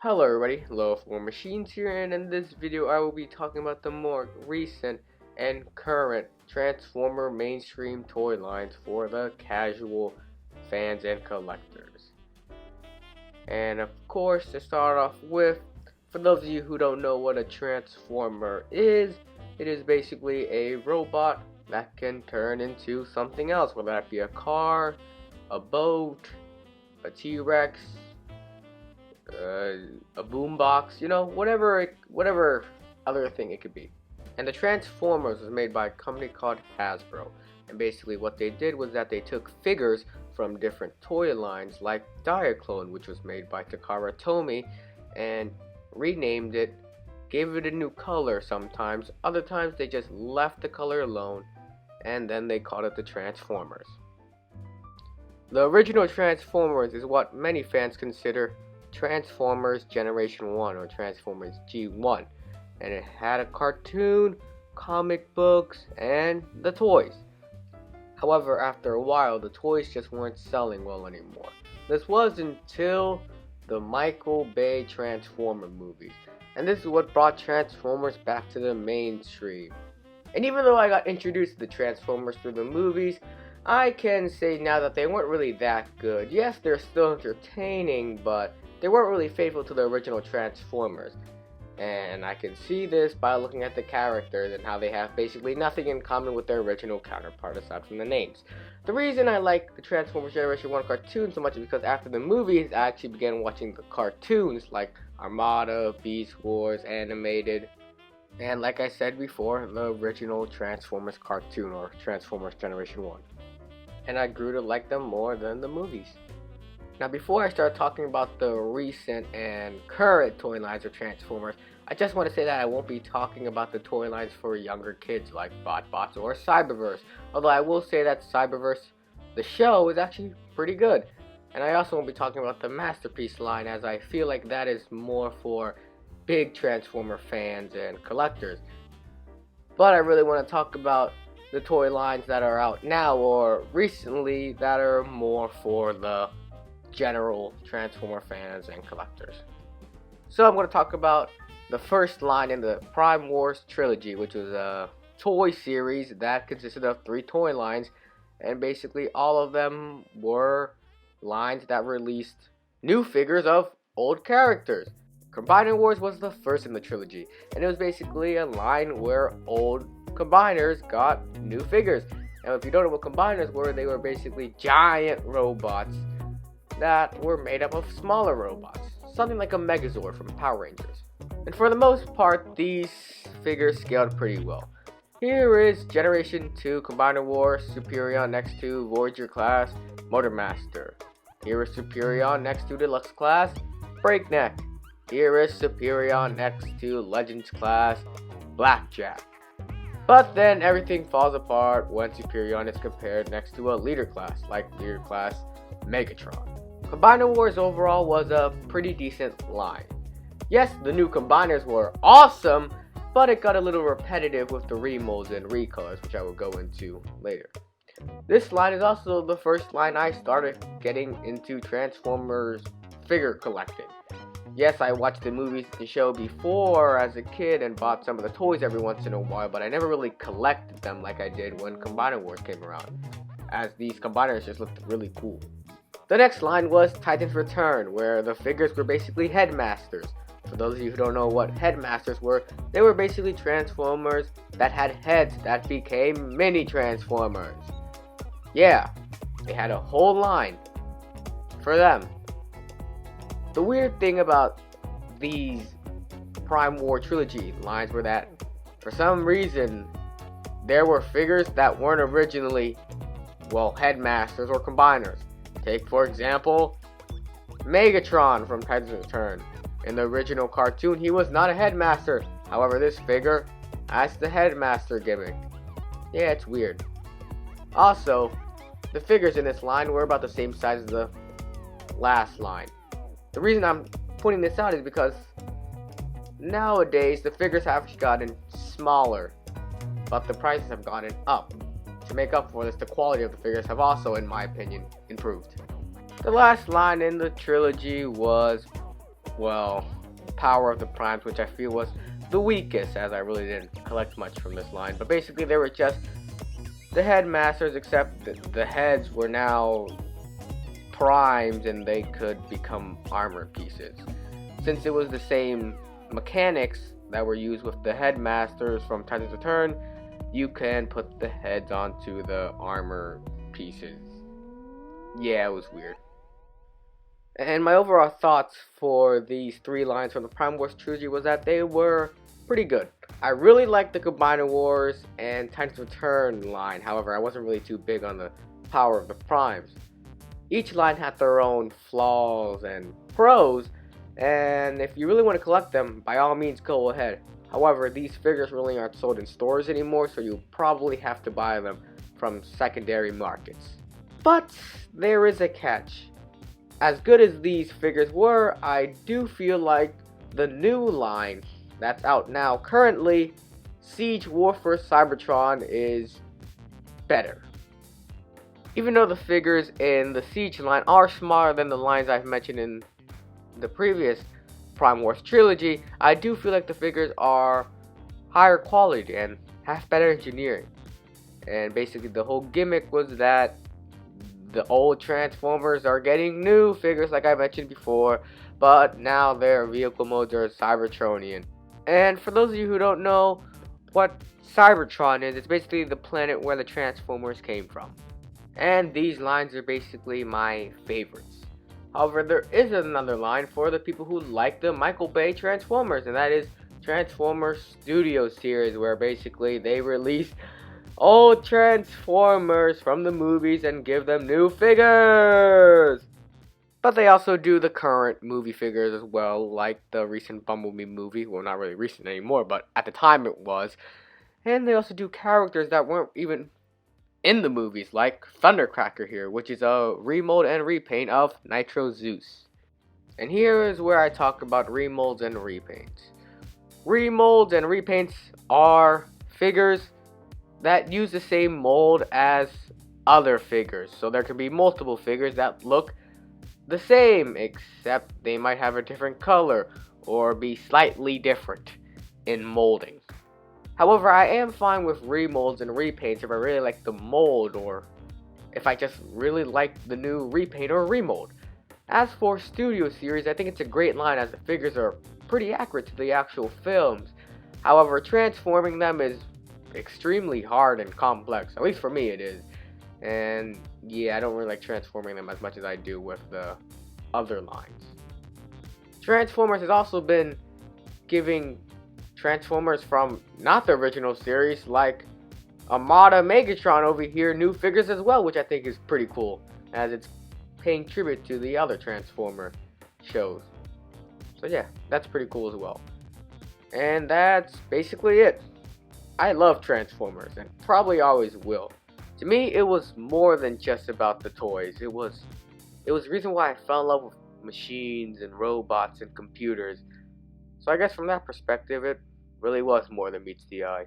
Hello everybody, Hello Floor Machines here, and in this video I will be talking about the more recent and current Transformer mainstream toy lines for the casual fans and collectors. And of course, to start off with, for those of you who don't know what a Transformer is, it is basically a robot that can turn into something else, whether that be a car, a boat, a T-Rex, a boombox, whatever other thing it could be. And the Transformers was made by a company called Hasbro. And basically what they did was that they took figures from different toy lines like Diaclone, which was made by Takara Tomy, and renamed it, gave it a new color sometimes, other times they just left the color alone, and then they called it the Transformers. The original Transformers is what many fans consider Transformers Generation 1 or Transformers G1, and it had a cartoon, comic books, and the toys. However, after a while, the toys just weren't selling well anymore. This was until the Michael Bay Transformer movies, and this is what brought Transformers back to the mainstream. And even though I got introduced to the Transformers through the movies, I can say now that they weren't really that good. Yes, they're still entertaining, but they weren't really faithful to the original Transformers. And I can see this by looking at the characters and how they have basically nothing in common with their original counterpart aside from the names. The reason I like the Transformers Generation 1 cartoon so much is because after the movies, I actually began watching the cartoons like Armada, Beast Wars, Animated, and like I said before, the original Transformers cartoon or Transformers Generation 1. And I grew to like them more than the movies. Now, before I start talking about the recent and current toy lines of Transformers, I just want to say that I won't be talking about the toy lines for younger kids like Botbots or Cyberverse, although I will say that Cyberverse, the show, is actually pretty good. And I also won't be talking about the Masterpiece line, as I feel like that is more for big Transformer fans and collectors. But I really want to talk about the toy lines that are out now or recently that are more for the general Transformer fans and collectors. So I'm going to talk about the first line in the Prime Wars trilogy, which was a toy series that consisted of 3 toy lines, and basically all of them were lines that released new figures of old characters. Combiner Wars was the first in the trilogy, and it was basically a line where old combiners got new figures. And if you don't know what combiners were, they were basically giant robots that were made up of smaller robots, something like a Megazord from Power Rangers. And for the most part, these figures scaled pretty well. Here is Generation 2 Combiner Wars Superion next to Voyager class Motormaster. Here is Superion next to Deluxe class Breakneck. Here is Superion next to Legends class Blackjack. But then everything falls apart when Superion is compared next to a leader class, like leader class Megatron. Combiner Wars overall was a pretty decent line. Yes, the new combiners were awesome, but it got a little repetitive with the remolds and recolors, which I will go into later. This line is also the first line I started getting into Transformers figure collecting. Yes, I watched the movies and the show before as a kid and bought some of the toys every once in a while, but I never really collected them like I did when Combiner Wars came around, as these combiners just looked really cool. The next line was Titan's Return, where the figures were basically headmasters. For those of you who don't know what headmasters were, they were basically Transformers that had heads that became mini Transformers. Yeah, they had a whole line for them. The weird thing about these Prime War trilogy lines were that, for some reason, there were figures that weren't originally, headmasters or combiners. Take, for example, Megatron from Titan's Return. In the original cartoon, he was not a headmaster. However, this figure has the headmaster gimmick. Yeah, it's weird. Also, the figures in this line were about the same size as the last line. The reason I'm pointing this out is because nowadays the figures have gotten smaller, but the prices have gotten up. To make up for this, the quality of the figures have also, in my opinion, improved. The last line in the trilogy was well, Power of the Primes, which I feel was the weakest, as I really didn't collect much from this line. But basically, they were just the headmasters, except the heads were now primes and they could become armor pieces. Since it was the same mechanics that were used with the headmasters from Titans Return, you can put the heads onto the armor pieces. Yeah, it was weird. And my overall thoughts for these three lines from the Prime Wars trilogy was that they were pretty good. I really liked the Combiner Wars and Titans Return line, however, I wasn't really too big on the Power of the Primes. Each line had their own flaws and pros, and if you really want to collect them, by all means go ahead. However, these figures really aren't sold in stores anymore, so you'll probably have to buy them from secondary markets. But there is a catch. As good as these figures were, I do feel like the new line that's out now currently, Siege Warfare Cybertron, is better. Even though the figures in the Siege line are smaller than the lines I've mentioned in the previous Prime Wars trilogy, I do feel like the figures are higher quality and have better engineering. And basically the whole gimmick was that the old Transformers are getting new figures like I mentioned before, but now their vehicle modes are Cybertronian. And for those of you who don't know what Cybertron is, it's basically the planet where the Transformers came from. And these lines are basically my favorites. However, there is another line for the people who like the Michael Bay Transformers, and that is Transformers Studio Series, where basically they release old Transformers from the movies and give them new figures. But they also do the current movie figures as well, like the recent Bumblebee movie. Well, not really recent anymore, but at the time it was. And they also do characters that weren't even in the movies, like Thundercracker here, which is a remold and repaint of Nitro Zeus. And here is where I talk about remolds and repaints. Remolds and repaints are figures that use the same mold as other figures. So there could be multiple figures that look the same, except they might have a different color or be slightly different in molding. However, I am fine with remolds and repaints if I really like the mold, or if I just really like the new repaint or remold. As for Studio Series, I think it's a great line as the figures are pretty accurate to the actual films. However, transforming them is extremely hard and complex, at least for me it is. And yeah, I don't really like transforming them as much as I do with the other lines. Transformers has also been giving Transformers from not the original series, like Armada Megatron over here, new figures as well, which I think is pretty cool, as it's paying tribute to the other Transformer shows. So yeah, that's pretty cool as well. And that's basically it. I love Transformers, and probably always will. To me, it was more than just about the toys. It was the reason why I fell in love with machines and robots and computers. So I guess from that perspective, it really was more than meets the eye.